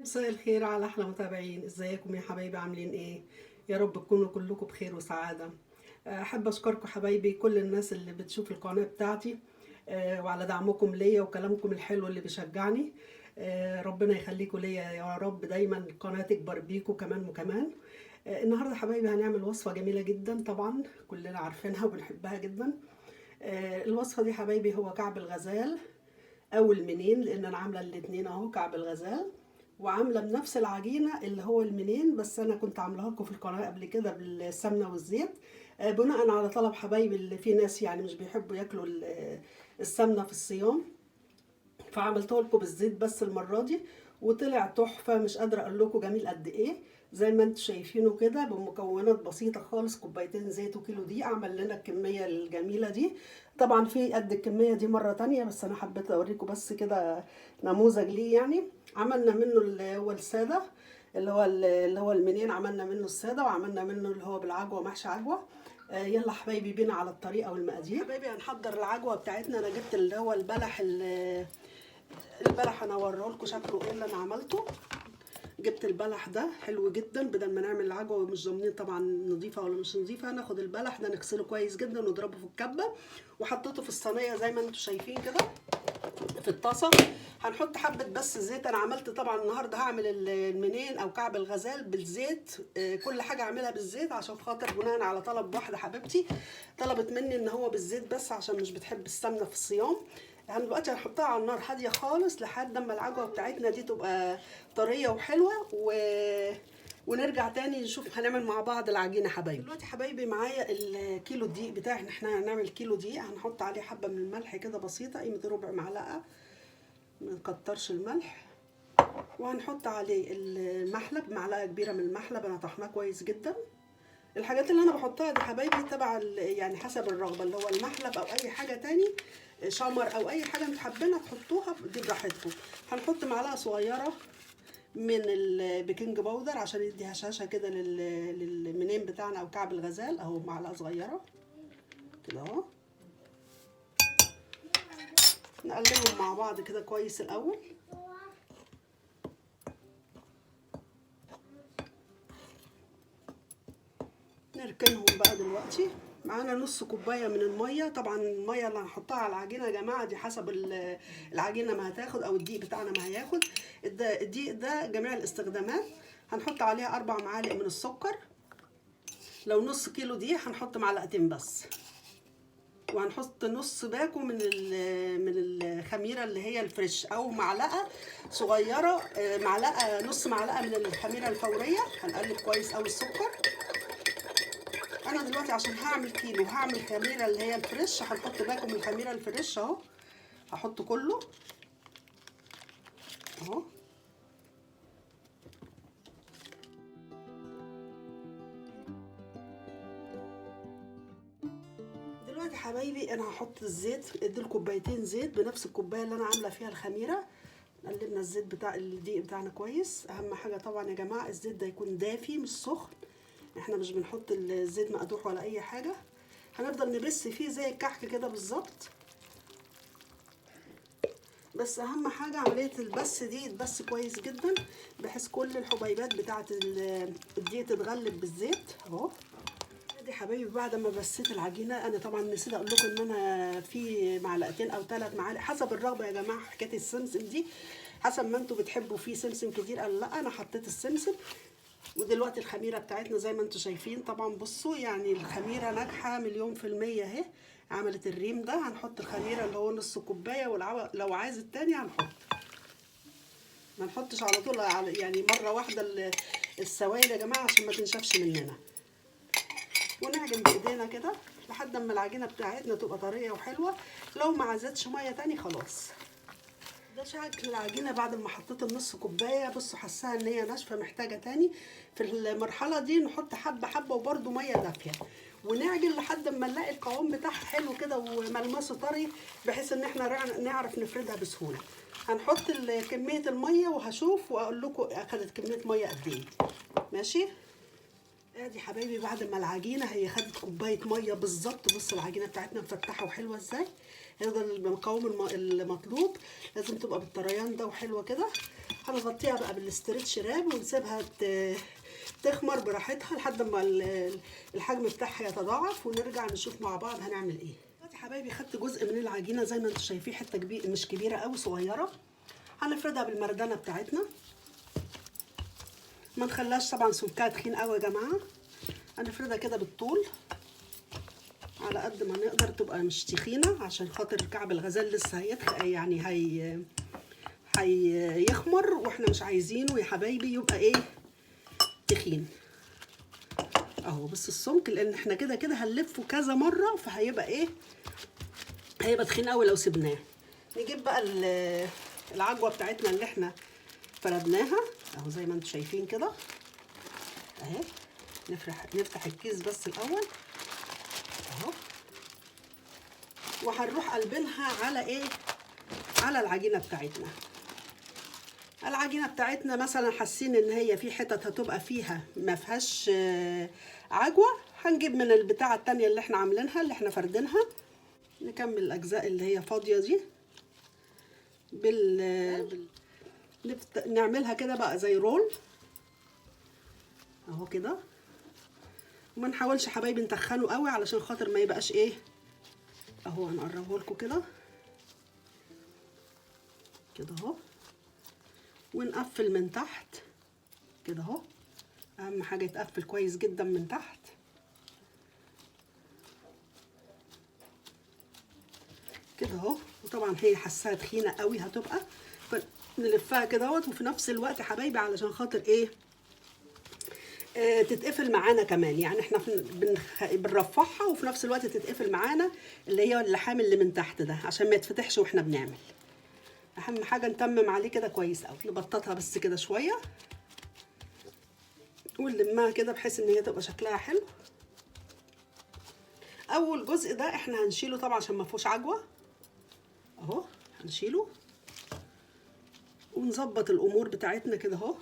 مساء الخير على احلى متابعين. ازيكم يا حبايبي؟ عاملين ايه؟ يا رب تكونوا كلكم بخير وسعاده. احب اشكركم حبايبي، كل الناس اللي بتشوف القناه بتاعتي، وعلى دعمكم ليا وكلامكم الحلو اللي بيشجعني. ربنا يخليكم ليا يا رب، دايما القناه تكبر بيكم كمان وكمان. النهارده حبايبي هنعمل وصفه جميله جدا، طبعا كلنا عارفينها وبنحبها جدا. الوصفه دي حبايبي هو كعب الغزال او المنين، لان انا عامله الاتنين اهو، كعب الغزال وعامله بنفس العجينه اللي هو المنين، بس انا كنت عاملاها لكم في القناه قبل كده بالسمنه والزيت. بناء على طلب حبايبي، اللي في ناس يعني مش بيحبوا ياكلوا السمنه في الصيام، فعملته لكم بالزيت بس المره دي، وطلع تحفه. مش قادره اقول لكم جميل قد ايه. زي ما انتم شايفينه كده، بمكونات بسيطه خالص، كوبايتين زيت وكيلو دقيق عمل لنا الكميه الجميله دي. طبعا في قد الكميه دي مره تانية، بس انا حبيت اوريكم بس كده نموذج ليه يعني. عملنا منه اللي هو الساده، اللي هو المنين، عملنا منه الساده، وعملنا منه اللي هو بالعجوه، محشي عجوه. يلا حبايبي بينا على الطريقه والمقادير. حبايبي هنحضر العجوه بتاعتنا. انا جبت اللي هو البلح انا اوريه لكم شكله ايه اللي انا عملته. جبت البلح ده حلو جدا، بدل ما نعمل العجوه ومش ضامنين طبعا نضيفه ولا مش نضيفه، هناخد البلح ده نغسله كويس جدا ونضربه في الكبه، وحطيته في الصينيه زي ما انتم شايفين كده في الطاسه. هنحط حبه بس زيت. انا عملت طبعا النهارده هعمل المنين او كعب الغزال بالزيت. كل حاجه اعملها بالزيت عشان خاطر بناء على طلب واحده حبيبتي طلبت مني ان هو بالزيت بس، عشان مش بتحب السمنه في الصيام. دلوقتي هنحطها على النار هاديه خالص لحد اما العجوه بتاعتنا دي تبقى طريه وحلوه ونرجع تاني نشوف هنعمل مع بعض العجينه حبايبي. دلوقتي حبايبي معايا الكيلو دقيق بتاعي. احنا هنعمل كيلو دقيق، هنحط عليه حبه من الملح كده بسيطه، قيمه ربع معلقه، ما نكترش الملح. وهنحط عليه المحلب، معلقه كبيره من المحلب، انا طحناه كويس جدا. الحاجات اللي انا بحطها دي حبايبي تبع يعني حسب الرغبه، اللي هو المحلب او اي حاجه تاني، شمر او اي حاجه انتوا حابينها تحطوها دي براحتكم. هنحط معلقه صغيره من البيكنج باودر عشان يدي هشاشه كده للمنين بتاعنا او كعب الغزال، اهو معلقه صغيره كده اهو. نقلبهم مع بعض كده كويس الاول. نركنهم بقى. دلوقتي معانا نص كوبايه من الميه. طبعا الميه اللي هنحطها على العجينه يا جماعه دي حسب العجينه ما هتاخد او الدقيق بتاعنا ما هياخد. الدقيق ده جميع الاستخدامات. هنحط عليها 4 معالق من السكر. لو نص كيلو دقيق هنحط معلقتين بس. وهنحط نص باكو من الخميره اللي هي الفريش، او معلقه صغيره، نص معلقه من الخميره الفوريه. هنقلب كويس قوي السكر. انا دلوقتي عشان هعمل كيلو هعمل خميره اللي هي الفريش، هنحط باكو من الخميره الفريش اهو، هحط كله اهو. دلوقتي حبايبي انا هحط الزيت، ادي كوبايتين زيت بنفس الكوبايه اللي انا عامله فيها الخميره. قلبنا الزيت بتاع الدقيق بتاعنا كويس. اهم حاجه طبعا يا جماعه الزيت ده يكون دافي مش سخن. احنا مش بنحط الزيت مقدوح ولا اي حاجه، هنفضل نبس فيه زي الكحك كده بالظبط. بس اهم حاجه عمليه البس دي تبس كويس جدا، بحيث كل الحبيبات بتاعه الدقيق تتغلب بالزيت اهو. دي حبايبي بعد ما بسيت العجينه، انا طبعا نسيت اقول لكم ان انا في معلقتين او 3 معالق حسب الرغبه يا جماعه. حكايه السمسم دي حسب ما انتوا بتحبوا فيه سمسم كتير او لا، انا حطيت السمسم. ودلوقتي الخميره بتاعتنا زي ما انتم شايفين طبعا، بصوا يعني الخميره ناجحه مليون في الميه اهي، عملت الريم ده. هنحط الخميره اللي هو نص كوبايه، لو عايز التاني هنحط. ما نحطش على طول يعني مره واحده السوائل يا جماعه عشان ما تنشفش مننا. ونعجن بايدينا كده لحد اما العجينه بتاعتنا تبقى طريه وحلوه. لو ما عزتش ميه تاني خلاص. ده شكل العجينه بعد ما حطيت النص كوبايه. بصوا حاساها ان هي ناشفه محتاجه تاني. في المرحله دي نحط حبه حبه وبرده ميه دافيه، ونعجن لحد ما نلاقي القوام بتاعها حلو كده وملمسه طري، بحيث ان احنا نعرف نفردها بسهوله. هنحط كميه الميه وهشوف واقول لكم اخدت كميه ميه قد ايه. ماشي. ادي حبايبي بعد ما العجينه هي خدت كوبايه ميه بالظبط. بصوا العجينه بتاعتنا مفتحه وحلوه ازاي. هذا المقاوم المطلوب، لازم تبقى بالطريان ده وحلوه كده. هنغطيها بقى بالاسترتش راب ونسيبها تخمر براحتها لحد ما الحجم بتاعها يتضاعف، ونرجع نشوف مع بعض هنعمل ايه. دلوقتي حبايبي خدت جزء من العجينه زي ما انتم شايفين، حته كبيره مش كبيره قوي، صغيره. هنفردها بالمردانه بتاعتنا، ما نخليهاش طبعا سمكها تخين قوي يا جماعه. هنفردها كده بالطول على قد ما نقدر، تبقى مش تخينه عشان خاطر كعب الغزال لسه يعني هيخمر، واحنا مش عايزينه يا حبايبي يبقى ايه تخين اهو. بس السمك لان احنا كده كده هنلفه كذا مره، فهيبقى ايه هيبقى تخين قوي لو سبناه. نجيب بقى العجوه بتاعتنا اللي احنا فردناها اهو زي ما انتم شايفين كده اهي. نفتح الكيس بس الاول اهو، وهنروح قلبينها على ايه على العجينه بتاعتنا. العجينه بتاعتنا مثلا حاسين ان هي في حتت هتبقى فيها ما فيهاش عجوه، هنجيب من البتاعه التانية اللي احنا عاملينها اللي احنا فردينها، نكمل الاجزاء اللي هي فاضيه دي نعملها كده بقى زي رول اهو كده. وما نحاولش حبايبي نتخنه قوي علشان خاطر ما يبقاش ايه اهو. هنقربه لكم كده كده اهو، ونقفل من تحت كده اهو. اهم حاجه يتقفل كويس جدا من تحت كده اهو. وطبعا هي حاساها تخينه قوي هتبقى، فنلفها كده اهوت. وفي نفس الوقت يا حبايبي علشان خاطر ايه تتقفل معانا كمان، يعني احنا بنرفعها وفي نفس الوقت تتقفل معانا اللي هي اللحام اللي من تحت ده عشان ما يتفتحش واحنا بنعمل. اهم حاجه نتمم عليه كده كويس قوي، نبططها بس كده شويه ونلمها كده بحيث ان هي تبقى شكلها حلو. اول جزء ده احنا هنشيله طبعا عشان ما فيهوش عجوه اهو. هنشيله ونظبط الامور بتاعتنا كده اهو.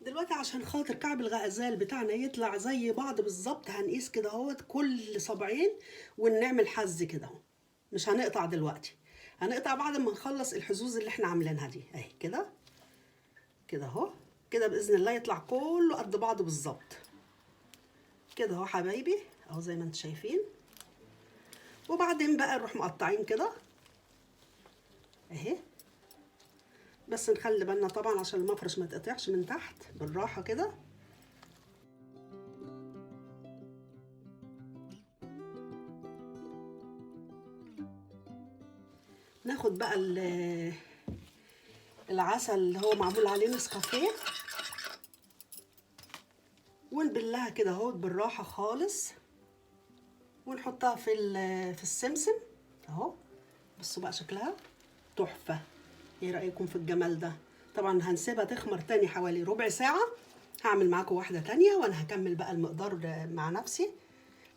دلوقتي عشان خاطر كعب الغزال بتاعنا يطلع زي بعض بالظبط، هنقيس كده اهوت كل صبعين ونعمل حز كده اهو. مش هنقطع دلوقتي، هنقطع بعد ما نخلص الحزوز اللي احنا عاملينها دي اهي كده كده اهو. كده باذن الله يطلع كله قد بعضه بالظبط كده اهو حبايبي اهو زي ما انتم شايفين. وبعدين بقى نروح مقطعين كده اهي. بس نخلي بالنا طبعا عشان المفرش ما يتقطعش من تحت، بالراحه كده. ناخد بقى العسل اللي هو معمول عليه نسكافيه ونبلها كده اهو بالراحه خالص، ونحطها في السمسم اهو. بصوا بقى شكلها تحفه. ايه رايكم في الجمال ده؟ طبعا هنسيبها تخمر تاني حوالي ربع ساعه. هعمل معاكم واحده تانية وانا هكمل بقى المقدار مع نفسي،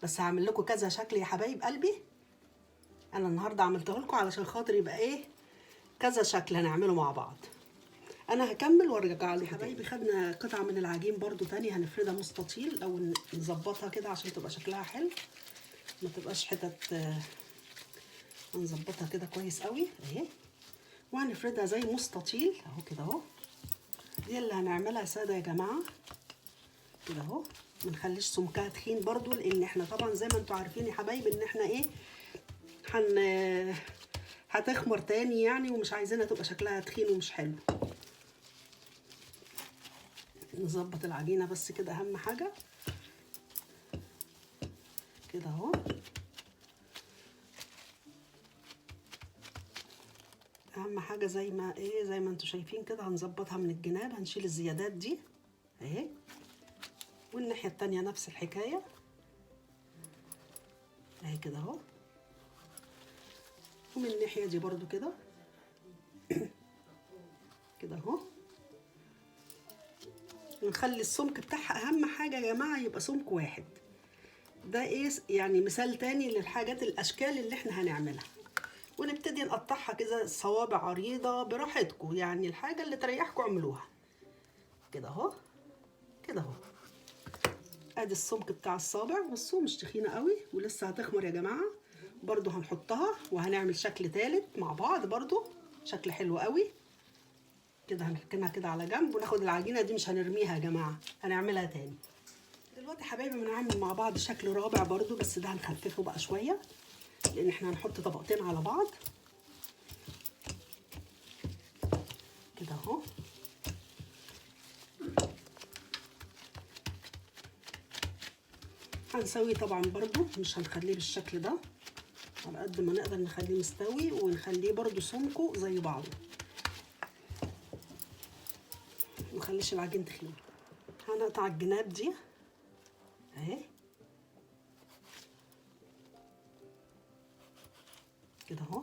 بس هعمل لكم كذا شكل يا حبايب قلبي. انا النهارده عملته لكم علشان خاطر يبقى ايه كذا شكل هنعمله مع بعض. انا هكمل وارجع لكم. حبايبي خدنا قطعه من العجين برضو تاني، هنفردها مستطيل او نظبطها كده عشان تبقى شكلها حلو، ما تبقاش حتت. هنظبطها كده كويس قوي اهي، وهنفردها زي مستطيل اهو كده اهو. دي اللي هنعملها ساده يا جماعه كده اهو. ما نخليش سمكها تخين برضو، لان احنا طبعا زي ما انتم عارفين يا حبايبي ان احنا ايه هتخمر تاني يعني، ومش عايزينها تبقى شكلها تخين ومش حلو. نظبط العجينه بس كده اهم حاجه كده اهو. اهم حاجه زي ما انتم شايفين كده. هنظبطها من الجناب، هنشيل الزيادات دي اهي، والناحيه التانيه نفس الحكايه اهي كده اهو. ومن الناحيه دي برضو كده كده اهو. نخلي السمك بتاعها اهم حاجه يا جماعه يبقى سمك واحد. ده ايه يعني مثال تاني للحاجات الاشكال اللي احنا هنعملها. ونبتدي نقطعها كده صوابع عريضه براحتكم، يعني الحاجه اللي تريحكم اعملوها كده اهو كده اهو. ادي السمك بتاع الصابع، بصوا مش تخينه قوي ولسه هتخمر يا جماعه. برضو هنحطها وهنعمل شكل تالت مع بعض، برضو شكل حلو قوي كده. هنركنها كده على جنب وناخد العجينه دي، مش هنرميها يا جماعه، هنعملها تاني. دلوقتي يا حبايبي بنعمل مع بعض شكل رابع برضو، بس ده هنخففه بقى شويه لان احنا هنحط طبقتين على بعض كده اهو. هنسويه طبعا برضو، مش هنخليه بالشكل ده، على قد ما نقدر نخليه مستوي ونخليه برضو سمكه زي بعضه، مخليش العجين تخين. هنقطع الجناب دي اهي كده اهو،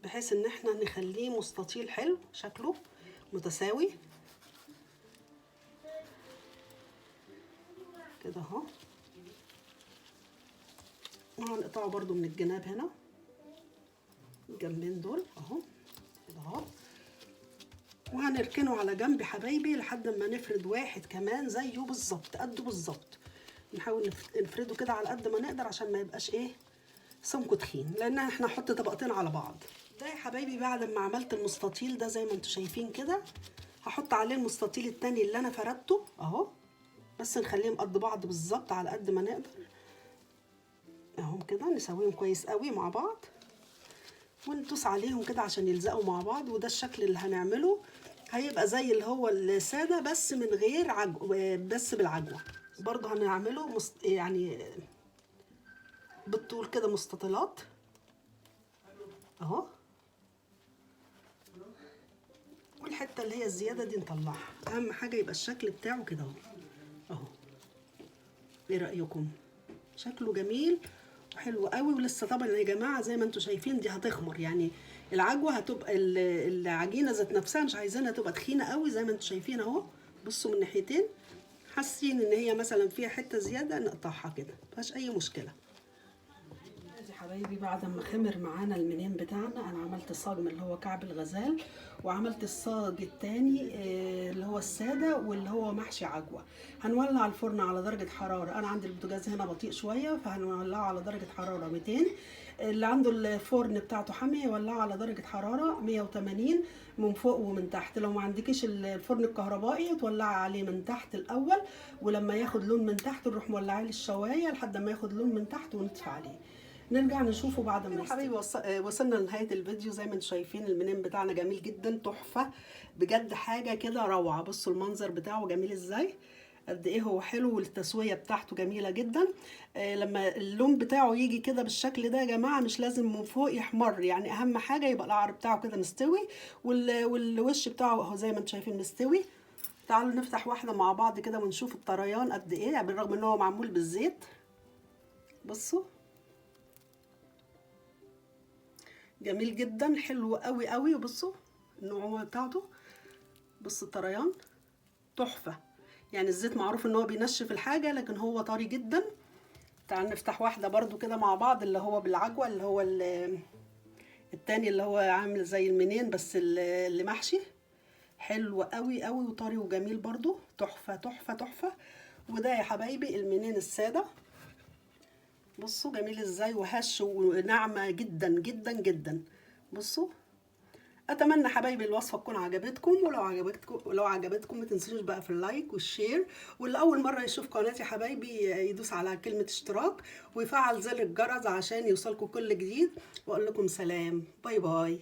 بحيث ان احنا نخليه مستطيل حلو شكله متساوي كده اهو. وهنقطعه برضو من الجناب هنا، الجنبين دول اهو كده اهو. وهنركنه على جنب حبايبي لحد ما نفرد واحد كمان زيه بالظبط، قده بالظبط. نحاول نفرده كده على قد ما نقدر عشان ما يبقاش ايه سمكه تخين، لان احنا هنحط طبقتين على بعض. ده يا حبايبي بعد ما عملت المستطيل ده زي ما انتم شايفين كده، هحط عليه المستطيل التاني اللي انا فردته اهو، بس نخليهم قد بعض بالظبط على قد ما نقدر اهم كده. نسويهم كويس قوي مع بعض وندوس عليهم كده عشان يلزقوا مع بعض. وده الشكل اللي هنعمله، هيبقى زي اللي هو الساده بس من غير بس بالعجوه. برضو هنعمله يعني بالطول كده مستطيلات اهو. والحته اللي هي الزياده دي نطلعها، اهم حاجه يبقى الشكل بتاعه كده اهو. ايه رايكم؟ شكله جميل وحلو قوي. ولسه طبعا يا جماعه زي ما انتم شايفين دي هتخمر، يعني العجوه هتبقى العجينه ذات نفسها مش عايزينها تبقى تخينه قوي زي ما انتم شايفين اهو. بصوا من ناحيتين، حاسين ان هي مثلا فيها حته زياده نقطعها كده، مفيهاش اي مشكله. يا حبايبي بعد ما خمر معانا المنين بتاعنا، انا عملت صاج من اللي هو كعب الغزال، وعملت الصاج التاني اللي هو الساده واللي هو محشي عجوه. هنولع الفرن على درجه حراره، انا عندي البوتاجاز هنا بطيء شويه فهنولعه على درجه حراره 200. اللي عنده الفرن بتاعته حاميه يولعه على درجه حراره 180 من فوق ومن تحت. لو ما عندكيش الفرن الكهربائي تولعي عليه من تحت الاول، ولما ياخد لون من تحت نروح مولعين الشوايه لحد ما ياخد لون من تحت ونطفي عليه. نرجع نشوفه بعد ما حبايبي وصلنا لنهايه الفيديو. زي ما انتم شايفين المنين بتاعنا جميل جدا، تحفه بجد، حاجه كده روعه. بصوا المنظر بتاعه جميل ازاي، قد ايه هو حلو، والتسويه بتاعته جميله جدا. لما اللون بتاعه يجي كده بالشكل ده يا جماعه، مش لازم من فوق يحمر، يعني اهم حاجه يبقى القعر بتاعه كده مستوي والوش بتاعه اهو زي ما انتم شايفين مستوي. تعالوا نفتح واحده مع بعض كده ونشوف الطريان قد ايه، بالرغم ان هو معمول بالزيت. بصوا جميل جدا، حلو قوي قوي. وبصوا النعومه بتاعته، بصوا الطريان تحفه. يعني الزيت معروف ان هو بينشف الحاجه، لكن هو طري جدا. تعال نفتح واحده برضو كده مع بعض اللي هو بالعجوه، اللي هو التاني اللي هو عامل زي المنين بس اللي محشي، حلو قوي قوي وطري وجميل برضو، تحفه تحفه تحفه. وده يا حبايبي المنين الساده، بصوا جميل ازاي وهش وناعمه جدا جدا جدا. بصوا اتمنى حبايبي الوصفه تكون عجبتكم، ولو عجبتكم ما تنسوش بقى في اللايك والشير. واللي اول مره يشوف قناتي حبايبي يدوس على كلمه اشتراك ويفعل زر الجرس عشان يوصلكم كل جديد. واقول لكم سلام، باي باي.